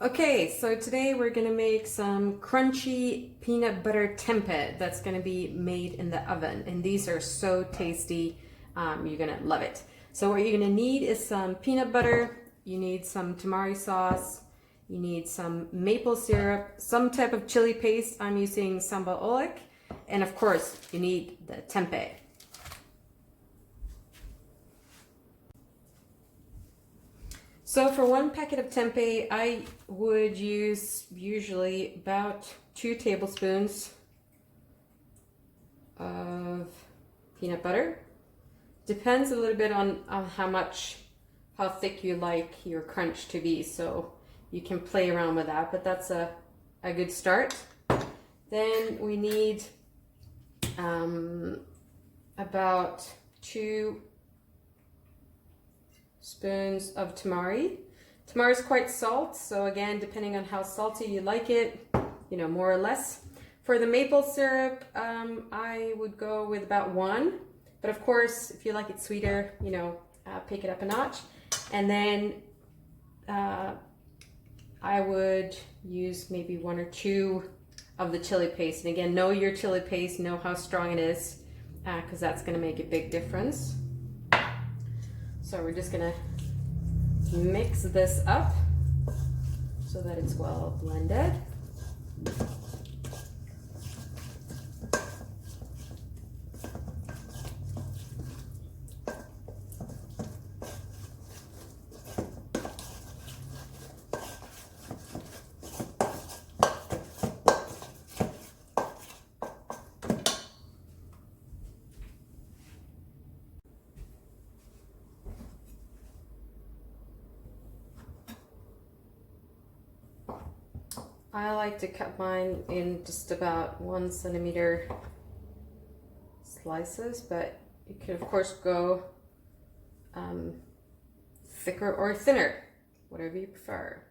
Okay, so today we're gonna make some crunchy peanut butter tempeh that's gonna be made in the oven. And these are so tasty, you're gonna love it. So what you're gonna need is some peanut butter, you need some tamari sauce, you need some maple syrup, some type of chili paste. I'm using sambal oelek, and of course you need the tempeh. So for one packet of tempeh, I would use usually about 2 tablespoons of peanut butter. Depends a little bit on how thick you like your crunch to be, so you can play around with that, but that's a good start. Then we need about 2 spoons of tamari. Tamari is quite salt, so again, depending on how salty you like it, more or less. For the maple syrup, I would go with about 1, but of course, if you like it sweeter, pick it up a notch. And then I would use maybe 1 or 2 of the chili paste. And again, know your chili paste, know how strong it is, because that's going to make a big difference. So we're just gonna mix this up so that it's well blended. I like to cut mine in just about 1 centimeter slices, but you can of course go thicker or thinner, whatever you prefer.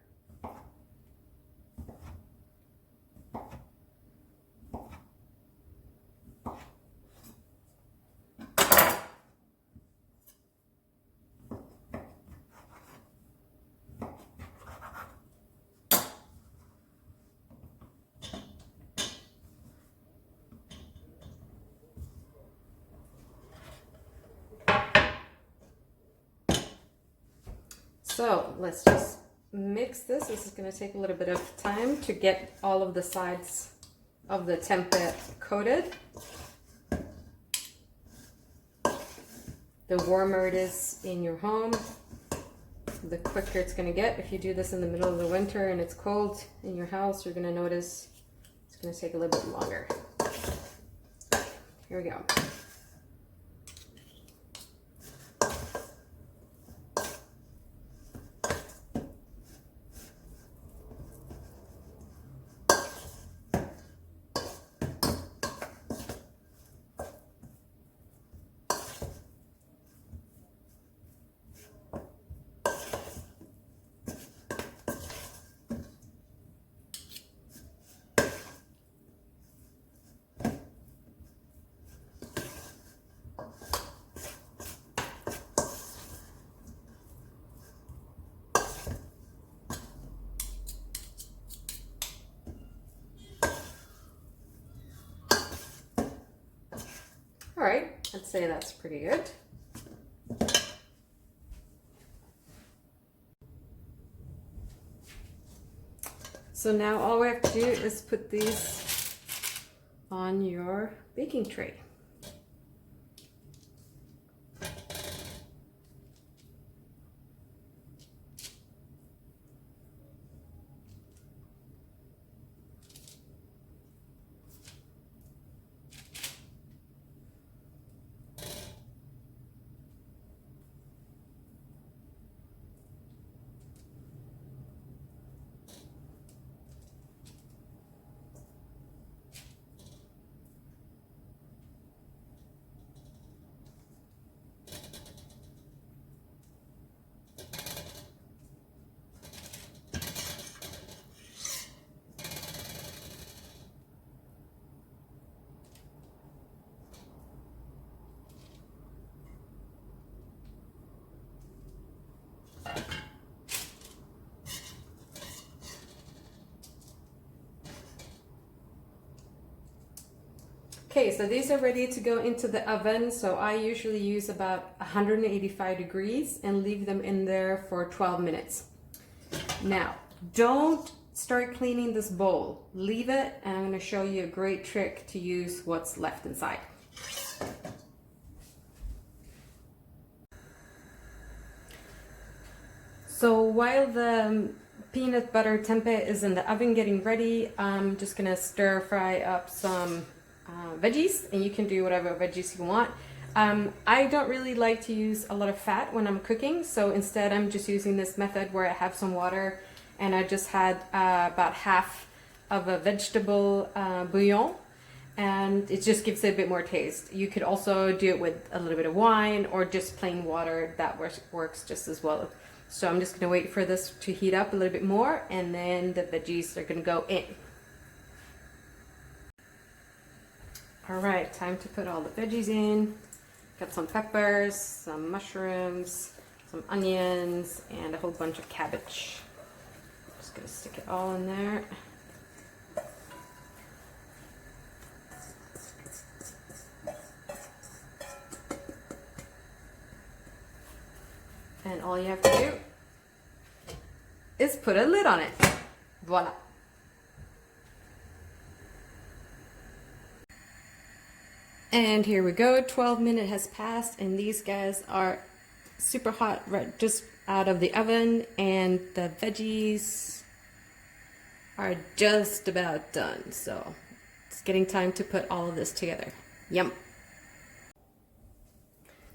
So let's just mix this. This is going to take a little bit of time to get all of the sides of the tempeh coated. The warmer it is in your home, the quicker it's going to get. If you do this in the middle of the winter and it's cold in your house, you're going to notice it's going to take a little bit longer. Here we go. All right, I'd say that's pretty good. So now all we have to do is put these on your baking tray. Okay, so these are ready to go into the oven. So I usually use about 185 degrees and leave them in there for 12 minutes. Now, don't start cleaning this bowl. Leave it, and I'm going to show you a great trick to use what's left inside. So while the peanut butter tempeh is in the oven getting ready, I'm just going to stir fry up some veggies, and you can do whatever veggies you want. I don't really like to use a lot of fat when I'm cooking, so instead I'm just using this method where I have some water and I just had about half of a vegetable bouillon, and it just gives it a bit more taste. You could also do it with a little bit of wine or just plain water. That works just as well. So I'm just going to wait for this to heat up a little bit more, and then the veggies are going to go in. All right, time to put all the veggies in. Got some peppers, some mushrooms, some onions, and a whole bunch of cabbage. Just gonna stick it all in there. And all you have to do is put a lid on it. Voila. And here we go, 12 minutes has passed, and these guys are super hot, right just out of the oven, and the veggies are just about done. So it's getting time to put all of this together. Yum.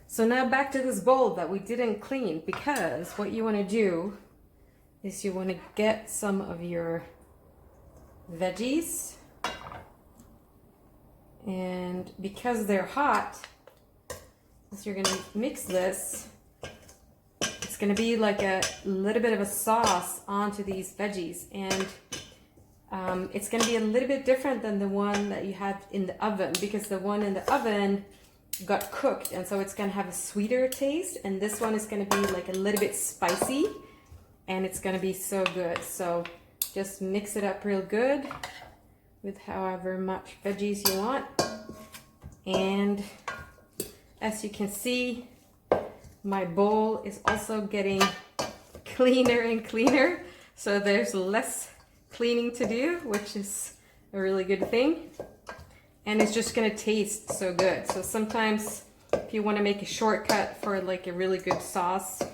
So now back to this bowl that we didn't clean, because what you want to do is you want to get some of your veggies, and because they're hot, as you're gonna mix this, it's gonna be like a little bit of a sauce onto these veggies, and it's gonna be a little bit different than the one that you had in the oven, because the one in the oven got cooked, and so it's gonna have a sweeter taste, and this one is gonna be like a little bit spicy, and it's gonna be so good. So just mix it up real good with however much veggies you want. And as you can see, my bowl is also getting cleaner and cleaner, so there's less cleaning to do, which is a really good thing, and it's just gonna taste so good. So sometimes if you want to make a shortcut for like a really good sauce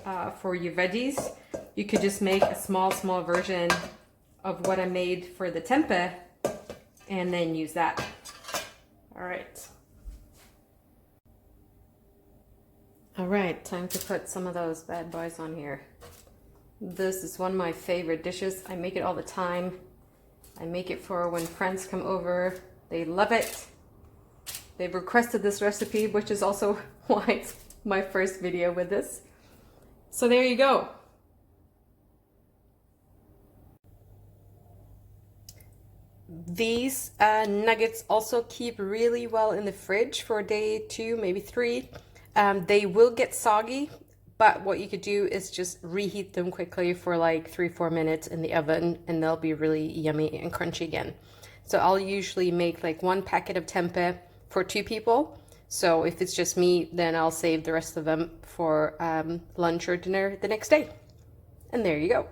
for your veggies, you could just make a small version of what I made for the tempeh and then use that. All right. All right, time to put some of those bad boys on here. This is one of my favorite dishes. I make it all the time. I make it for when friends come over. They love it. They've requested this recipe, which is also why it's my first video with this. So there you go. These nuggets also keep really well in the fridge for a day, 2, maybe 3. They will get soggy, but what you could do is just reheat them quickly for like 3-4 minutes in the oven, and they'll be really yummy and crunchy again. So I'll usually make like 1 packet of tempeh for 2 people. So if it's just me, then I'll save the rest of them for lunch or dinner the next day. And there you go.